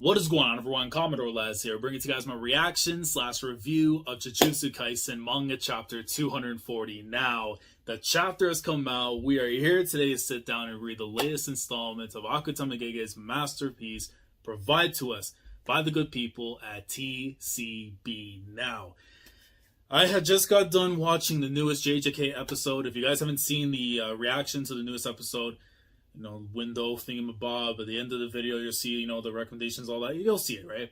What is going on, everyone? Commodore Laz here, bringing to you guys my reaction / review of Jujutsu Kaisen manga chapter 240. Now, the chapter has come out. We are here today to sit down and read the latest installment of Akutami Gege's masterpiece provided to us by the good people at TCB. Now, I had just got done watching the newest JJK episode. If you guys haven't seen the reaction to the newest episode, window thingamabob, at the end of the video, you'll see, the recommendations, all that. You'll see it, right?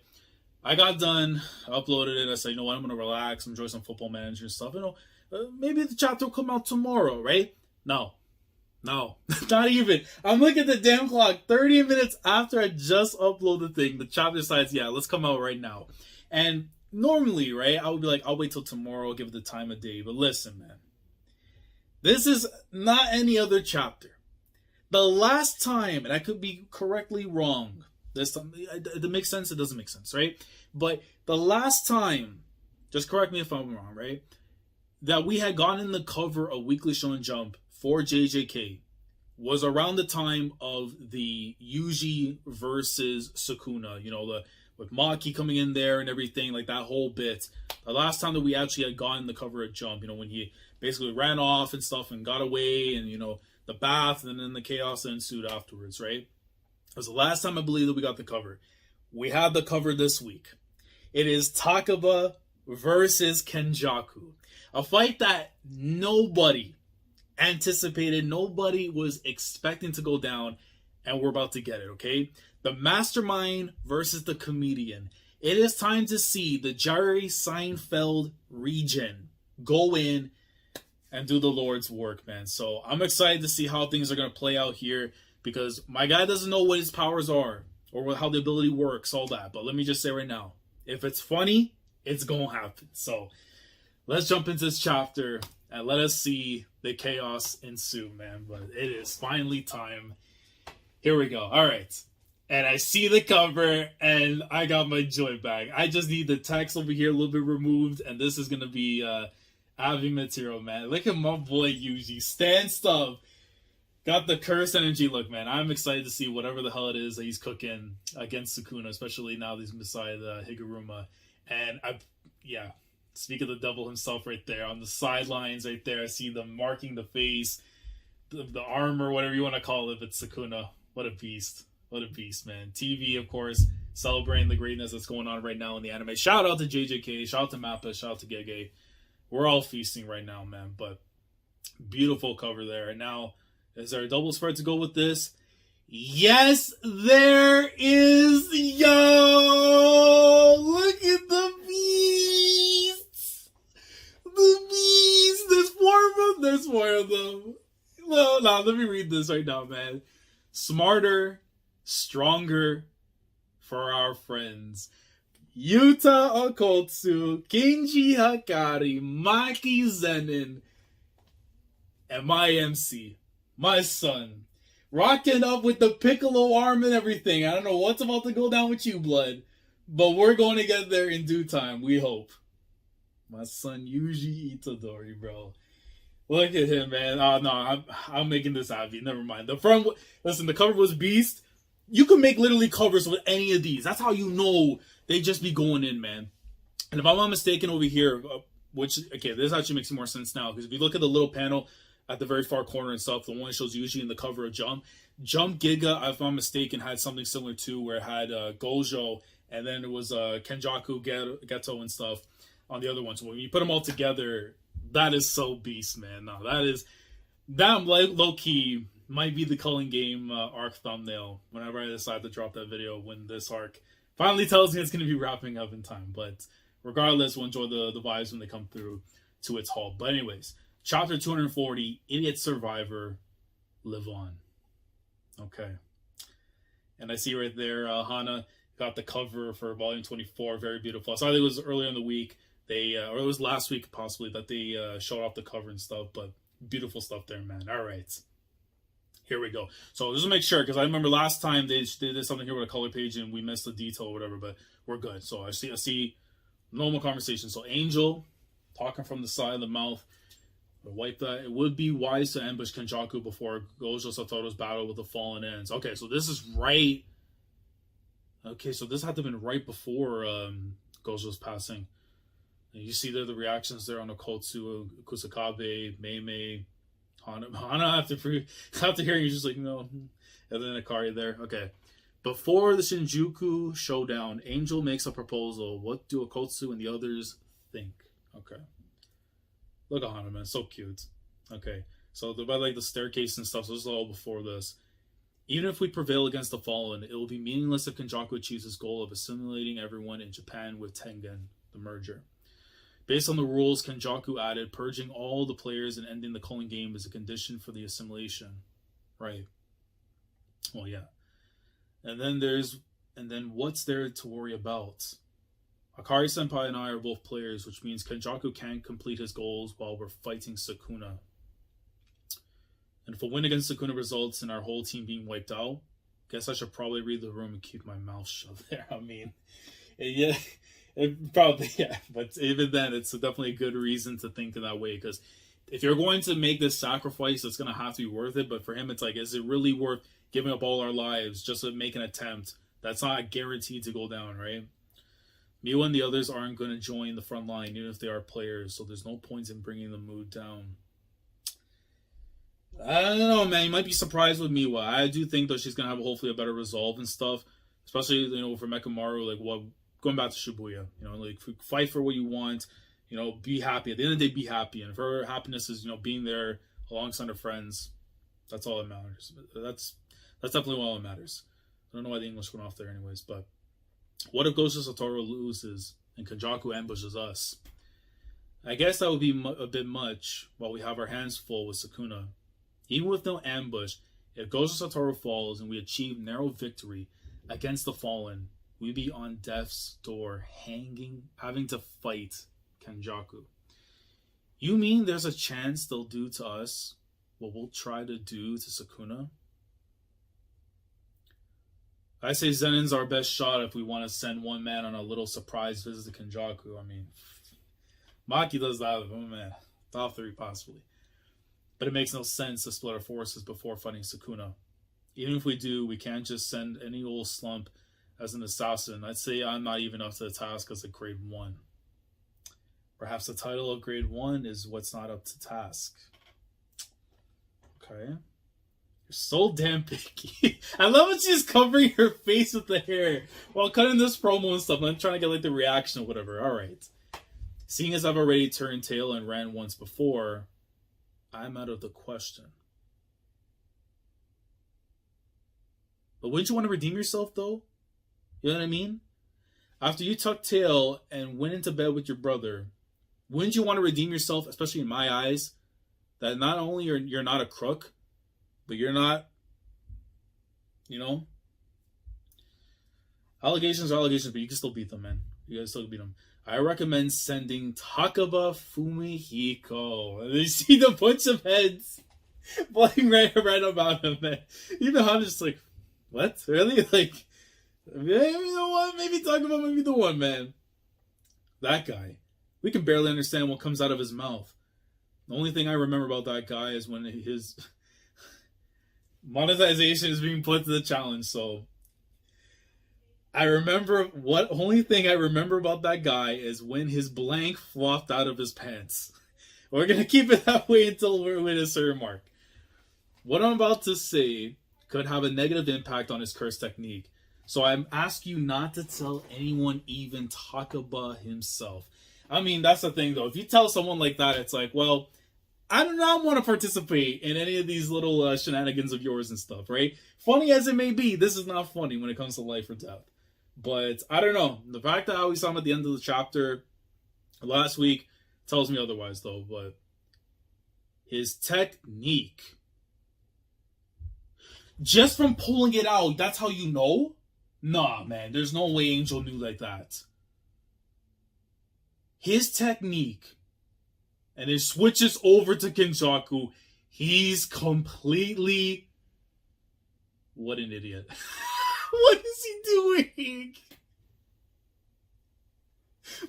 I got done, uploaded it. I said, what, I'm going to relax, enjoy some Football Manager and stuff. Maybe the chapter will come out tomorrow, right? No, not even. I'm looking at the damn clock. 30 minutes after I just uploaded the thing, the chapter decides, yeah, let's come out right now. And normally, right, I would be like, I'll wait till tomorrow, give it the time of day. But listen, man, this is not any other chapter. The last time, and I could be correctly wrong, this time, it makes sense, it doesn't make sense, right? But the last time, just correct me if I'm wrong, right, that we had gotten the cover of Weekly Shonen Jump for JJK was around the time of the Yuji versus Sukuna, with Maki coming in there and everything, like that whole bit. The last time that we actually had gotten the cover of Jump, when he basically ran off and stuff and got away and, the bath and then the chaos that ensued afterwards, right? It was the last time I believe that we got the cover. We have the cover this week. It is Takaba versus Kenjaku. A fight that nobody anticipated, nobody was expecting to go down, and we're about to get it, okay? The mastermind versus the comedian. It is time to see the Jerry Seinfeld region go in and do the Lord's work, man. So I'm excited to see how things are going to play out here, because my guy doesn't know what his powers are or how the ability works, all that. But let me just say right now, if it's funny, it's going to happen. So let's jump into this chapter and let us see the chaos ensue, man. But it is finally time. Here we go. All right. And I see the cover and I got my joy back. I just need the text over here a little bit removed, and this is going to be Avi material, man. Look at my boy Yuji. Stand stuff. Got the curse energy look, man. I'm excited to see whatever the hell it is that he's cooking against Sukuna, especially now that he's beside Higuruma. And speak of the devil himself right there on the sidelines right there. I see them marking the face, the armor, whatever you want to call it. It's Sukuna. What a beast. What a beast, man. TV, of course, celebrating the greatness that's going on right now in the anime. Shout out to JJK. Shout out to Mappa. Shout out to Gege. We're all feasting right now, man. But beautiful cover there. And now, is there a double spread to go with this? Yes, there is. Yo! Look at the beasts! The beasts! There's four of them. There's four of them. Well, now, let me read this right now, man. Smarter, stronger for our friends. Yuta Okotsu, Kinji Hakari, Maki Zenin, and my MC, my son, rocking up with the Piccolo arm and everything. I don't know what's about to go down with you, blood, but we're going to get there in due time, we hope. My son, Yuji Itadori, bro. Look at him, man. Oh, no, I'm making this happy. Never mind. Listen, the cover was beast. You can make literally covers with any of these. That's how you know they just be going in, man. And if I'm not mistaken over here, this actually makes more sense now, because if you look at the little panel at the very far corner and stuff, the one that shows usually in the cover of Jump Giga, if I'm not mistaken, had something similar too, where it had Gojo, and then it was Kenjaku, Geto, and stuff on the other one. So when you put them all together, that is so beast, man. No, that low-key might be the Culling game arc thumbnail whenever I decide to drop that video, when this arc finally tells me it's going to be wrapping up in time. But regardless, we'll enjoy the vibes when they come through to its halt. But anyways, chapter 240, Idiot Survivor, Live On. Okay. And I see right there, Hana got the cover for volume 24. Very beautiful. I saw it was earlier in the week. Or it was last week possibly, that they showed off the cover and stuff. But beautiful stuff there, man. All right. Here we go. So just to make sure, because I remember last time they did something here with a color page and we missed the detail or whatever, but we're good. So I see normal conversation. So Angel talking from the side of the mouth. Wipe that. It would be wise to ambush Kenjaku before Gojo Satoru's battle with the Fallen ends. Okay, so this is right Okay, so this had to have been right before Gojo's passing. And you see there the reactions there on Okotsu, Kusakabe, Mei, Hana. After hearing, you're just like, no. And then Akari there. Okay. Before the Shinjuku showdown, Angel makes a proposal. What do Okotsu and the others think? Okay. Look at Hana, man. So cute. Okay. So about like the staircase and stuff, so this is all before this. Even if we prevail against the Fallen, it will be meaningless if Kenjaku achieves his goal of assimilating everyone in Japan with Tengen, the merger. Based on the rules, Kenjaku added, purging all the players and ending the Culling game is a condition for the assimilation. Right. Well, yeah. And then what's there to worry about? Akari Senpai and I are both players, which means Kenjaku can't complete his goals while we're fighting Sukuna. And if a win against Sukuna results in our whole team being wiped out, guess I should probably read the room and keep my mouth shut there. I mean, yeah, probably, yeah. But even then, it's definitely a good reason to think in that way. Because if you're going to make this sacrifice, it's going to have to be worth it. But for him, it's like, is it really worth giving up all our lives just to make an attempt? That's not guaranteed to go down, right? Miwa and the others aren't going to join the front line, even if they are players. So there's no point in bringing the mood down. I don't know, man. You might be surprised with Miwa. I do think that she's gonna have hopefully a better resolve and stuff, especially for Mekamaru. Like, what going back to Shibuya, like fight for what you want. Be happy. At the end of the day, be happy. And if her happiness is being there alongside her friends, that's all that matters. That's definitely all that matters. I don't know why the English went off there, anyways. But what if Gosho Satoru loses and Kenjaku ambushes us? I guess that would be a bit much. While we have our hands full with Sukuna. Even with no ambush, if Gosho Satoru falls and we achieve narrow victory against the Fallen, we'd be on death's door, having to fight Kenjaku. You mean there's a chance they'll do to us what we'll try to do to Sukuna? I say Zenin's our best shot if we want to send one man on a little surprise visit to Kenjaku. I mean, Maki does that with one man. Top 3, possibly. But it makes no sense to split our forces before fighting Sukuna. Even if we do, we can't just send any old slump as an assassin. I'd say I'm not even up to the task as a grade 1. Perhaps the title of grade 1 is what's not up to task. Okay. You're so damn picky. I love when she's covering her face with the hair while cutting this promo and stuff. I'm trying to get like the reaction or whatever. Alright. Seeing as I've already turned tail and ran once before, I'm out of the question. But wouldn't you want to redeem yourself, though? You know what I mean? After you tucked tail and went into bed with your brother, wouldn't you want to redeem yourself, especially in my eyes, that not only you're not a crook, but you're not, allegations are allegations, but you can still beat them, man. You guys still beat them. I recommend sending Takaba Fumihiko. And you see the bunch of heads flying right about him, man. Even Hana's just like, what? Really? Like, maybe the one, maybe Takaba, maybe the one, man. That guy. We can barely understand what comes out of his mouth. The only thing I remember about that guy is when his monetization is being put to the challenge, so only thing I remember about that guy is when his blank flopped out of his pants. We're going to keep it that way until we're at a certain mark. What I'm about to say could have a negative impact on his curse technique. So I ask you not to tell anyone, even Takaba himself. I mean, that's the thing though. If you tell someone like that, it's like, well, I do not want to participate in any of these little shenanigans of yours and stuff, right? Funny as it may be, this is not funny when it comes to life or death. But I don't know. The fact that we saw him at the end of the chapter last week tells me otherwise, though. But his technique, just from pulling it out, that's how you know? Nah, man. There's no way Angel knew like that. His technique, and it switches over to Kenjaku. He's completely... What an idiot. What is he doing?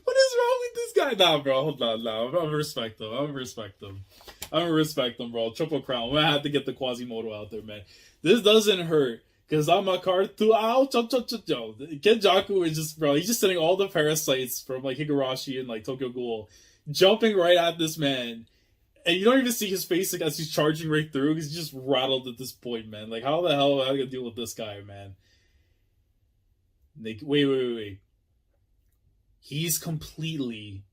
What is wrong with this guy? Nah, bro. Hold on. Nah, I'm gonna respect him. I'm gonna respect him, bro. Triple Crown. I have to get the Quasimodo out there, man. This doesn't hurt Because I'm a card too. Ouch, ouch, ouch, ouch, ouch. Kenjaku is just, bro, he's just sending all the parasites from like Higurashi and like Tokyo Ghoul jumping right at this man. And you don't even see his face like, as he's charging right through. He's just rattled at this point, man. Like, how the hell am I gonna deal with this guy, man? Like, wait. He's completely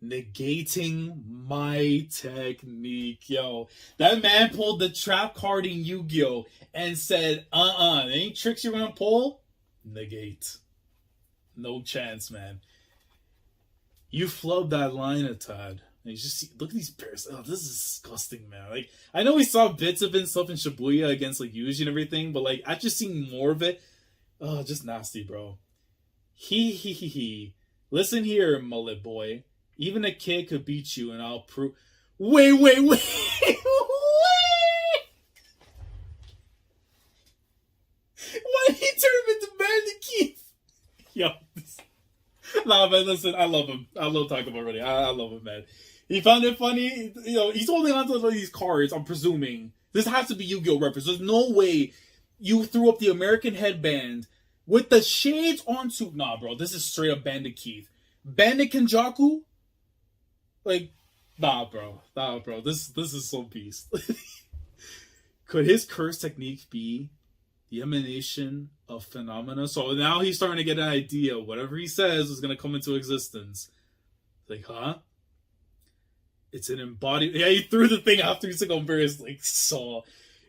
negating my technique, yo. That man pulled the trap card in Yu-Gi-Oh! And said, any tricks you're gonna pull? Negate. No chance, man. You flubbed that line a tad. And you just see, look at these pairs. Oh, this is disgusting, man. Like, I know we saw bits of it and stuff in Shibuya against like Yuji and everything, but like after seeing more of it, oh, just nasty, bro. He. Listen here, mullet boy. Even a kid could beat you, and I'll prove. Wait. Why did he turn him into Bandit Keith? Yo, nah, man. Listen, I love him. I love Takaba already. I love him, man. He found it funny. You know, he's holding on to these cards. I'm presuming this has to be Yu-Gi-Oh reference. There's no way you threw up the American headband with the shades onto. Nah, bro. This is straight up Bandit Keith. Bandit Kenjaku. Like, nah, bro. This is so beast. Could his curse technique be the emanation of phenomena? So now he's starting to get an idea. Whatever he says is going to come into existence. Like, huh? It's an embodiment. Yeah, he threw the thing after he's like on various like saw.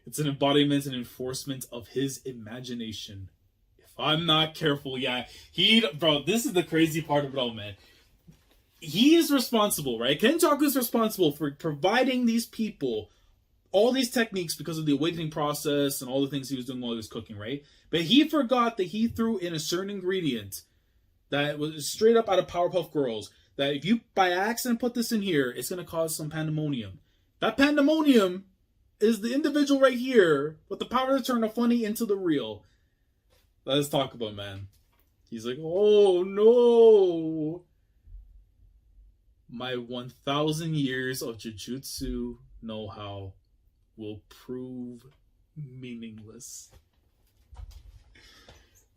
It's an embodiment and enforcement of his imagination. If I'm not careful, yeah, bro. This is the crazy part of it all, man. He is responsible, right? Kenjaku is responsible for providing these people all these techniques because of the awakening process and all the things he was doing while he was cooking, right? But he forgot that he threw in a certain ingredient that was straight up out of Powerpuff Girls. That if you by accident put this in here, it's going to cause some pandemonium. That pandemonium is the individual right here with the power to turn the funny into the real. Let's talk about, man. He's like, oh no. My 1,000 years of Jujutsu know-how will prove meaningless.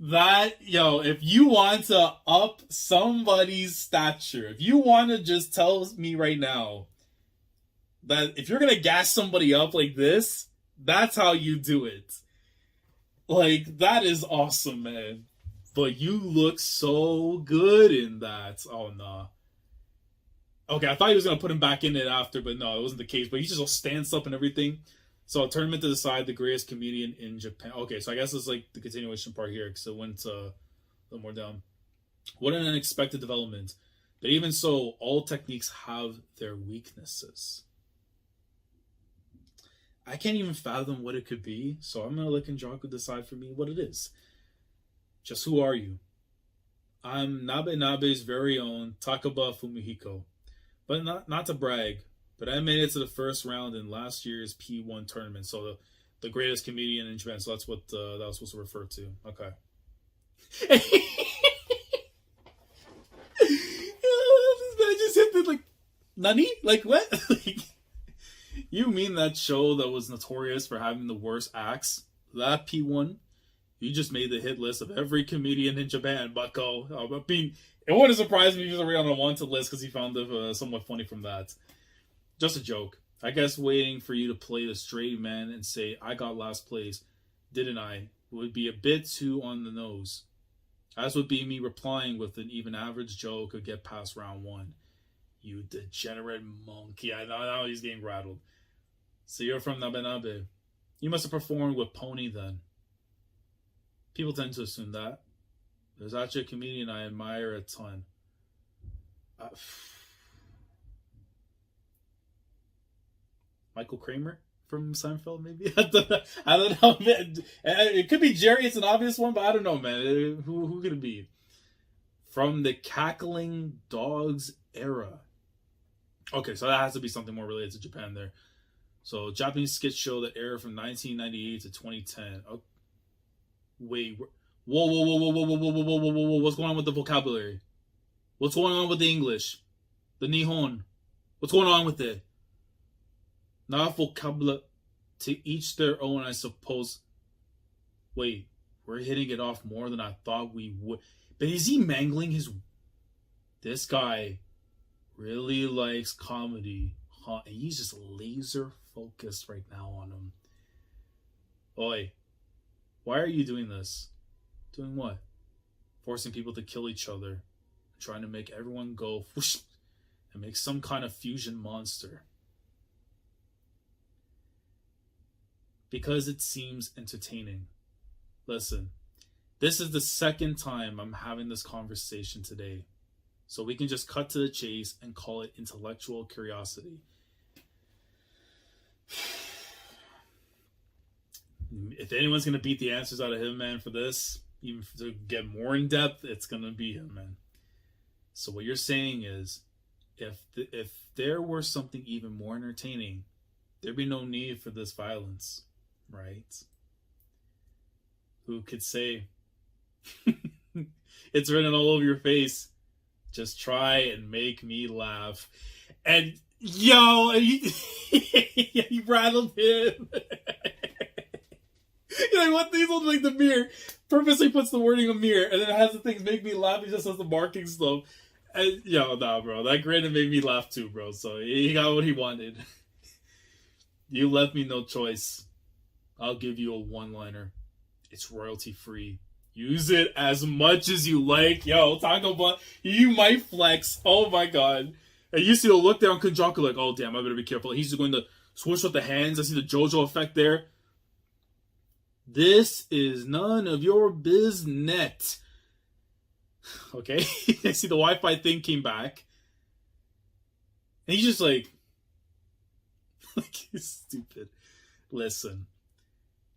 That, yo, if you want to up somebody's stature, if you want to just tell me right now that if you're going to gas somebody up like this, that's how you do it. Like, that is awesome, man. But you look so good in that. Oh, nah. Okay, I thought he was going to put him back in it after, but no, it wasn't the case. But he just all stands up and everything. So, a tournament to decide the greatest comedian in Japan. Okay, so I guess it's like the continuation part here, because it went a little more down. What an unexpected development. But even so, all techniques have their weaknesses. I can't even fathom what it could be, so I'm going to let Kenjaku decide for me what it is. Just who are you? I'm Nabe's very own Takaba Fumihiko. But not to brag, but I made it to the first round in last year's P1 tournament. So the greatest comedian in Japan. So that's what that was supposed to refer to. Okay. This guy just hit the like, Nani? Like what? Like, you mean that show that was notorious for having the worst acts? That P1? You just made the hit list of every comedian in Japan, bucko. I mean, it wouldn't surprise me if he was already on a wanted list because he found it somewhat funny from that. Just a joke. I guess waiting for you to play the straight man and say, I got last place, didn't I? Would be a bit too on the nose. As would be me replying with an even average joke or get past round one. You degenerate monkey. I know he's getting rattled. So you're from Nabe. You must have performed with Pony then. People tend to assume that. There's actually a comedian I admire a ton. Michael Kramer from Seinfeld, maybe? I don't know, man. It could be Jerry. It's an obvious one, but I don't know, man. Who could it be? From the Cackling Dogs era. Okay, so that has to be something more related to Japan there. So, Japanese sketch show that aired from 1998 to 2010. Oh, wait, whoa, what's going on with the vocabulary? What's going on with the English? The Nihon? What's going on with it? Not vocabulary, to each their own, I suppose. Wait, we're hitting it off more than I thought we would. But is he mangling his... This guy really likes comedy, huh? And he's just laser focused right now on him. Oi, why are you doing this? Doing what? Forcing people to kill each other. Trying to make everyone go whoosh and make some kind of fusion monster. Because it seems entertaining. Listen, this is the second time I'm having this conversation today. So we can just cut to the chase and call it intellectual curiosity. If anyone's going to beat the answers out of him, man, for this, even to get more in depth, it's going to be him, man. So what you're saying is, if there were something even more entertaining, there'd be no need for this violence, right? Who could say, it's written all over your face, just try and make me laugh. And, yo, you rattled him. Like, what these look like the mirror purposely puts the wording of mirror and then it has the things make me laugh. He just has the marking stuff. And, yo, nah, bro. That granted made me laugh too, bro. So he got what he wanted. You left me no choice. I'll give you a one-liner. It's royalty free. Use it as much as you like. Yo, Takaba, you might flex. Oh my god. And you see the look there on Kenjaku like, oh damn, I better be careful. He's just going to swoosh with the hands. I see the JoJo effect there. This is none of your business. Okay? I see the Wi-Fi thing came back. And he's just like he's stupid. Listen.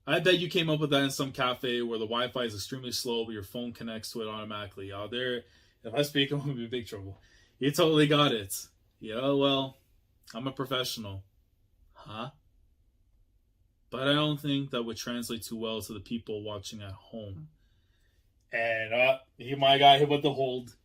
I bet you came up with that in some cafe where the Wi-Fi is extremely slow, but your phone connects to it automatically. Out there, if I speak, I'm going to be in big trouble. You totally got it. Yeah, well, I'm a professional. Huh? But I don't think that would translate too well to the people watching at home. And he might got hit with the hold.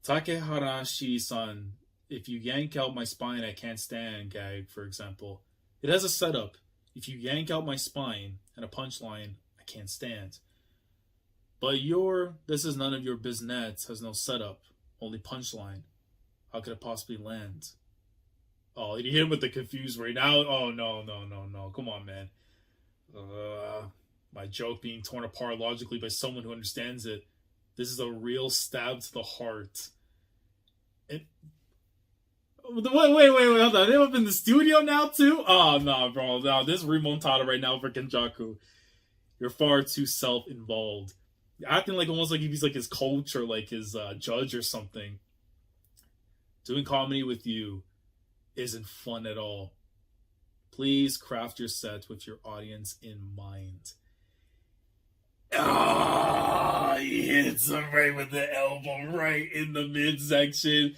Takeharashi-san, if you yank out my spine, I can't stand gag, for example. It has a setup. If you yank out my spine and a punchline, I can't stand. But this is none of your business has no setup, only punchline. How could it possibly land? Oh, you hit him with the confused right now? Oh, no. Come on, man. My joke being torn apart logically by someone who understands it. This is a real stab to the heart. Wait, hold on. They up in the studio now, too? Oh, no, bro. No, this is remontada right now for Kenjaku. You're far too self-involved. You're acting like almost like if he's like his coach or like his judge or something. Doing comedy with you isn't fun at all. Please craft your set with your audience in mind. Ah, he hits him right with the elbow right in the midsection.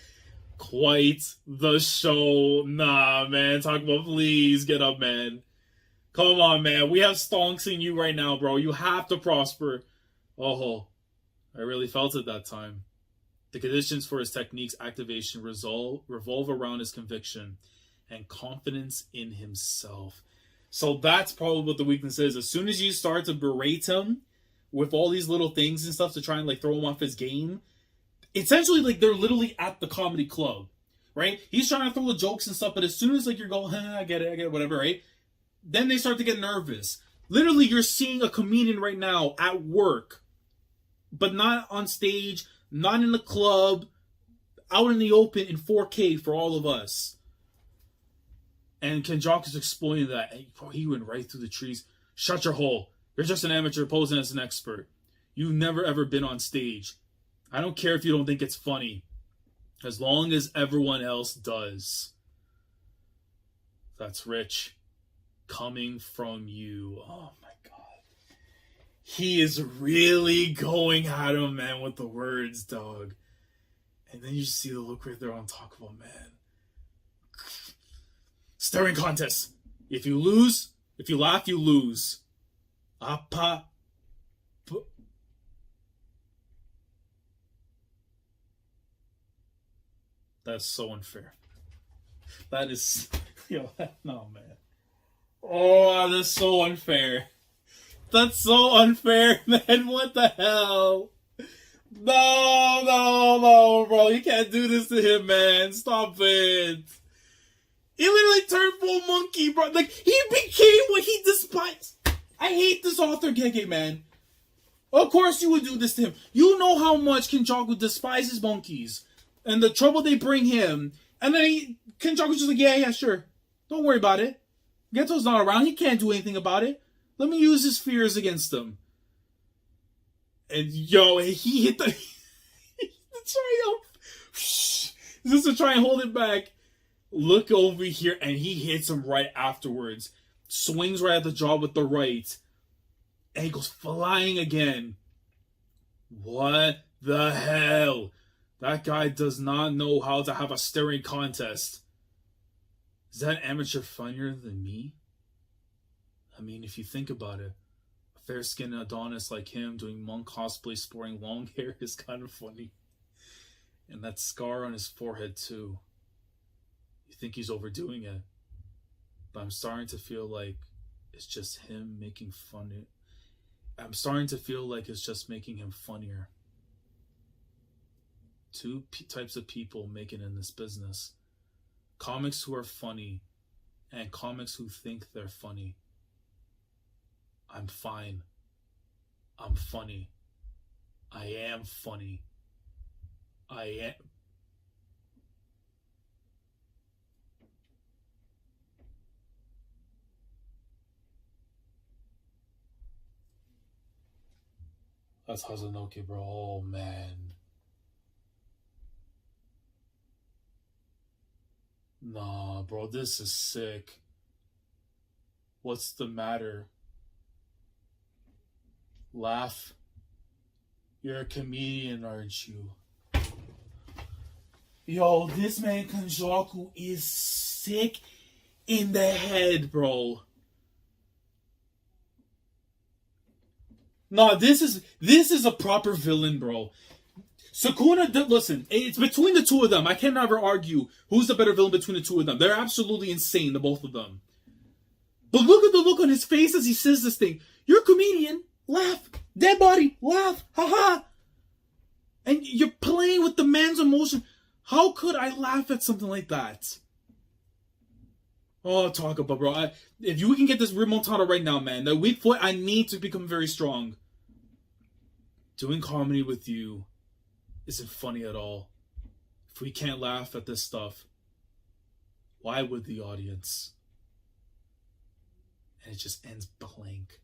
Quite the show. Nah, man. Talk about please get up, man. Come on, man. We have stonks in you right now, bro. You have to prosper. Oh, I really felt it that time. The conditions for his technique's activation revolve around his conviction and confidence in himself. So that's probably what the weakness is. As soon as you start to berate him with all these little things and stuff to try and like throw him off his game, essentially like they're literally at the comedy club, right? He's trying to throw the jokes and stuff, but as soon as like you're going, I get it, whatever, right? Then they start to get nervous. Literally, you're seeing a comedian right now at work, but not on stage, not in the club, out in the open in 4K for all of us. And Kenjaku's explaining that. Hey, bro, he went right through the trees. Shut your hole. You're just an amateur posing as an expert. You've never ever been on stage. I don't care if you don't think it's funny. As long as everyone else does. That's rich. Coming from you. Oh my god. He is really going at him, man, with the words, dog. And then you see the look right there on Takaba, man. Staring contest. If you laugh, you lose. Apa. That's so unfair. That is, no, man. Oh, that's so unfair. That's so unfair, man. What the hell? No, no, no, bro. You can't do this to him, man. Stop it. He literally turned full monkey, bro. Like, he became what he despised. I hate this author, Gege, man. Of course you would do this to him. You know how much Kenjaku despises monkeys and the trouble they bring him. And then Kenjaku's just like, yeah, sure. Don't worry about it. Geto's not around. He can't do anything about it. Let me use his fears against him. And yo, he hit the, the triumph. Just to try and hold it back. Look over here, and he hits him right afterwards. Swings right at the jaw with the right. And he goes flying again. What the hell? That guy does not know how to have a staring contest. Is that amateur funnier than me? I mean, if you think about it, a fair-skinned Adonis like him doing monk cosplay sporting long hair is kind of funny. And that scar on his forehead, too. You think he's overdoing it. But I'm starting to feel like it's just him making fun. I'm starting to feel like it's just making him funnier. Two types of people make it in this business. Comics who are funny and comics who think they're funny. I'm fine. I'm funny. I am funny. I am... That's Hazanoki, bro. Oh, man. Nah, bro, this is sick. What's the matter? Laugh. You're a comedian, aren't you? Yo, this man Kenjaku is sick in the head, bro. Nah, this is a proper villain, bro. Sukuna, listen, it's between the two of them. I can never argue who's the better villain between the two of them. They're absolutely insane, the both of them. But look at the look on his face as he says this thing. You're a comedian. Laugh. Dead body. Laugh. Ha. And you're playing with the man's emotion. How could I laugh at something like that? Oh, Takaba, bro. If you can get this remontada right now, man. The weak foot, I need to become very strong. Doing comedy with you isn't funny at all. If we can't laugh at this stuff, why would the audience? And it just ends blank.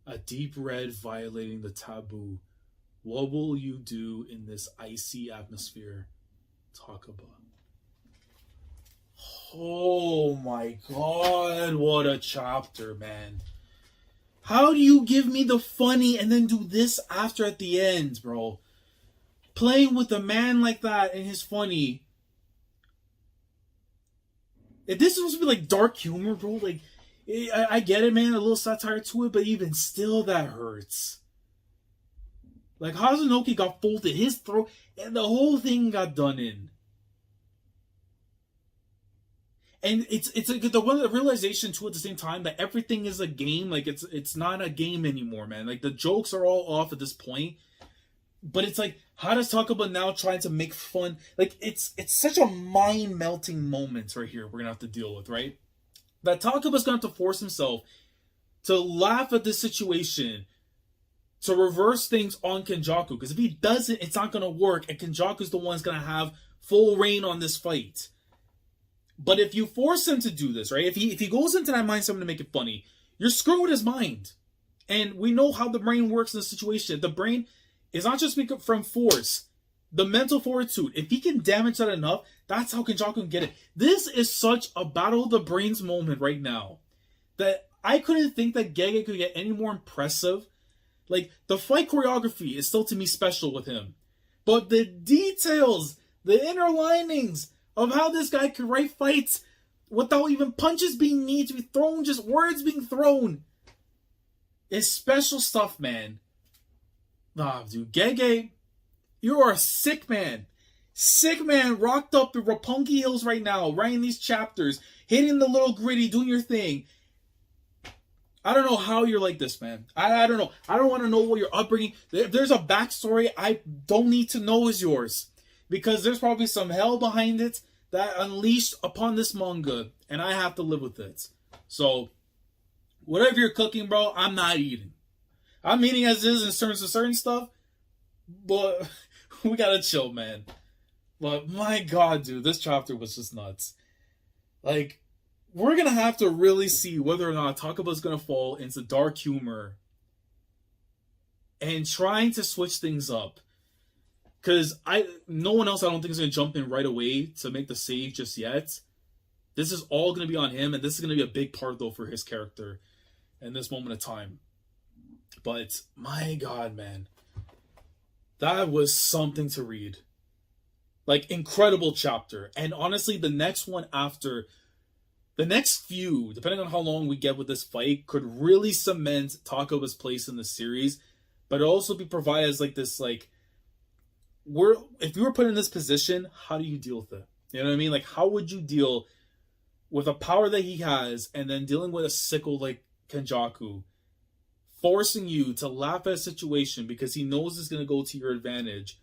A deep red violating the taboo. What will you do in this icy atmosphere? Takaba. Oh my god, what a chapter, man. How do you give me the funny and then do this after at the end, bro? Playing with a man like that and his funny. If this is supposed to be like dark humor, bro, like, I get it, man, a little satire to it, but even still, that hurts. Like, Hazanoki got folded, his throat, and the whole thing got done in. And it's like the realization, too, at the same time, that everything is a game. Like, it's not a game anymore, man. Like, the jokes are all off at this point. But it's like, how does Takaba now trying to make fun? Like, it's such a mind-melting moment right here we're going to have to deal with, right? That Takaba's going to have to force himself to laugh at this situation, to reverse things on Kenjaku. Because if he doesn't, it's not going to work. And Kenjaku's the one that's going to have full reign on this fight. But if you force him to do this, right? If he goes into that mindset to make it funny, you're screwing his mind. And we know how the brain works in this situation. The brain is not just from force. The mental fortitude. If he can damage that enough, that's how Kenjaku can get it. This is such a battle of the brains moment right now that I couldn't think that Gege could get any more impressive. Like, the fight choreography is still, to me, special with him. But the details, the inner linings of how this guy could write fights without even punches being needed to be thrown, just words being thrown, is special stuff, man. Nah, dude, Gege, you are a sick man. Sick man, rocked up in Roppongi Hills right now, writing these chapters, hitting the little gritty, doing your thing. I don't know how you're like this, man. I don't know. I don't want to know what your upbringing. If there's a backstory I don't need to know is yours. Because there's probably some hell behind it that unleashed upon this manga. And I have to live with it. So, whatever you're cooking, bro, I'm not eating. I'm eating as is in terms of certain stuff. But we gotta chill, man. But my god, dude, this chapter was just nuts. Like, we're going to have to really see whether or not Takaba's going to fall into dark humor and trying to switch things up. Because no one else, I don't think, is going to jump in right away to make the save just yet. This is all going to be on him, and this is going to be a big part, though, for his character in this moment of time. But, my god, man. That was something to read. Like, incredible chapter. And honestly, the next one after... The next few, depending on how long we get with this fight, could really cement Takaba's place in the series, but also be provided as like this, like, if you were put in this position, how do you deal with it? You know what I mean? Like, how would you deal with a power that he has, and then dealing with a sickle like Kenjaku, forcing you to laugh at a situation because he knows it's going to go to your advantage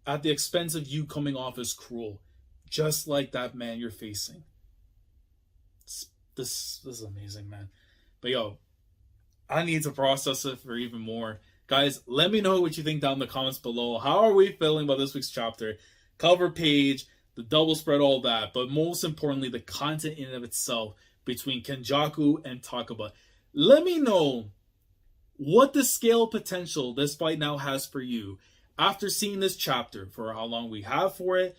at the expense of you coming off as cruel, just like that man you're facing. This is amazing, man. But yo, I need to process it for even more. Guys, let me know what you think down in the comments below. How are we feeling about this week's chapter? Cover page, the double spread, all that. But most importantly, the content in and of itself between Kenjaku and Takaba. Let me know what the scale potential this fight now has for you after seeing this chapter, for how long we have for it,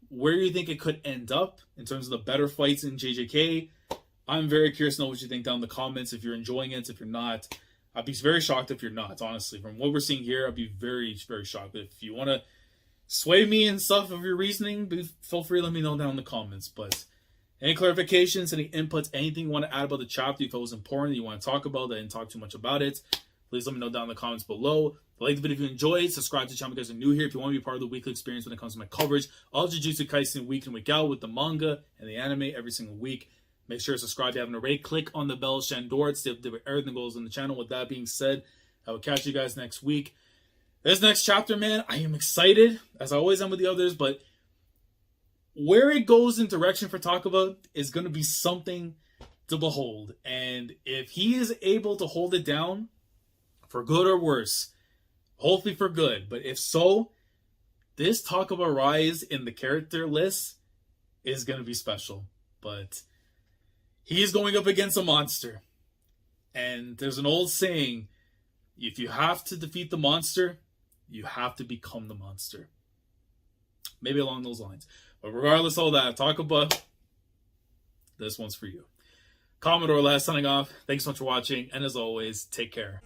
where you think it could end up in terms of the better fights in JJK. I'm very curious to know what you think down in the comments. If you're enjoying it, if you're not. I'd be very shocked if you're not, honestly. From what we're seeing here, I'd be very, very shocked. But if you want to sway me and stuff of your reasoning, feel free to let me know down in the comments. But any clarifications, any inputs, anything you want to add about the chapter, if it was important, that you want to talk about, that I didn't talk too much about it, please let me know down in the comments below. Like the video if you enjoyed, subscribe to the channel if you guys are new here. If you want to be part of the weekly experience when it comes to my coverage of Jujutsu Kaisen week in, week out with the manga and the anime every single week. Make sure to subscribe if you haven't already. Click on the bell, Shandor, to stay up to date with everything goes on the channel. With that being said, I will catch you guys next week. This next chapter, man, I am excited, as I always am with the others, but where it goes in direction for Takaba is going to be something to behold. And if he is able to hold it down, for good or worse, hopefully for good, but if so, this Takaba rise in the character list is going to be special. But he's going up against a monster. And there's an old saying, if you have to defeat the monster, you have to become the monster. Maybe along those lines. But regardless of all that, Takaba, this one's for you. Commodore last signing off. Thanks so much for watching. And as always, take care.